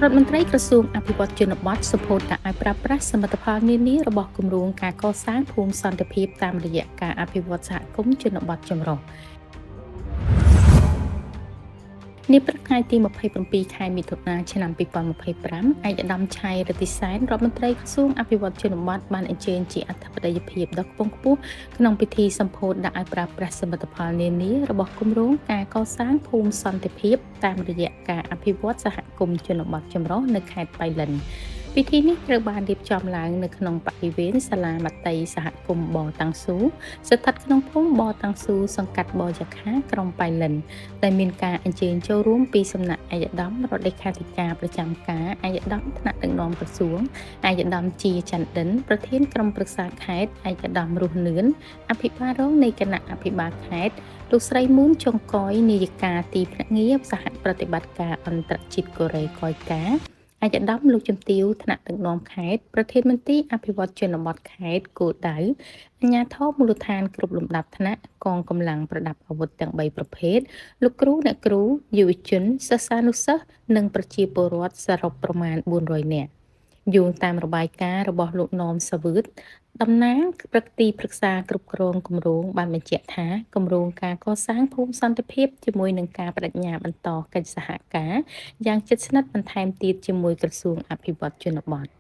រដ្ឋមន្ត្រីក្រសួងអភិវឌ្ឍជនបទសម្ពោធដាក់ឲ្យប្រើប្រាស់សមិទ្ធផលនានារបស់គម្រោងការកសាងភូមិសន្តិភាពតាមរយៈការអភិវឌ្ឍសហគមន៍ជនបទចម្រុះនាព្រឹកថ្ងៃទី27ខែមិថុនាឆ្នាំ2025ឯកឧត្តមឆៃរតិសែនរដ្ឋមន្ត្រីក្រសួងអភិវឌ្ឍជនបទបានអញ្ជើញជាអធិបតីភាពដ៏ខ្ពង់ខ្ពស់ក្នុងពិធីសម្ពោធដាក់ឲ្យប្រើប្រាស់សមិទ្ធផលនានារបស់គម្រោងការកសាងភូមិសន្តិភាពតាមរយៈការអភិវឌ្ឍសហគមន៍ជនបទចម្រុះនៅខេត្តបៃលិនពិធីនេះត្រូវបានរៀបចំឡើងនៅក្នុងបរិវេណសាលាមត្តេយ្យសហគមន៍បតាំងស៊ូស្ថិតក្នុងភូមិបតាំងស៊ូសង្កាត់បរយខាក្រុងបៃលិនដែលមានការអញ្ជើញចូលរួមពីសំណាក់ឯកឧត្តមរដ្ឋលេខាធិការប្រចាំការឯកឧត្តមថ្នាក់ដឹកនាំក្រសួងឯកឧត្តមជាចន្ទិនប្រធានក្រុមប្រឹក្សាខេត្តឯកឧត្តមរស់នឿនអភិបាលរងនៃគណៈអភិបាលខេត្តលោកស្រីមូនចុងកយនាយិកាទីភ្នាក់ងារសហប្រតិបត្តិការអន្តរជាតិកូរ៉េកយការឯកឧត្តមលោកជំទាវថ្នាក់ដឹកនាំខេត្តប្រធានមន្ត្រីអភិវឌ្ឍជនបទខេត្តគោលដៅអាជ្ញាធរមូលដ្ឋានគ្រប់លំដាប់ថ្នាក់កងកម្លាំងប្រដាប់អាវុធទាំង3ប្រភេទលោកគ្រូអ្នកគ្រូយុវជនសិស្សានុសិស្សនិងប្រជាពលរដ្ឋសរុបប្រមាណ400នាក់យោងតាមរបាយការណ៍របស់លោកណមសាវឿតតំណាងព្រឹទ្ទីប្រឹក្សាគ្រប់គ្រងគម្រោងបានបញ្ជាក់ថាគម្រោងការកសាងភូមិសន្តិភាពជាមួយនឹងការបដិញ្ញាបន្តកិច្ចសហការយ៉ាងជិតស្និទ្ធបន្ថែមទៀតជាមួយក្រសួងអភិវឌ្ឍជនបទ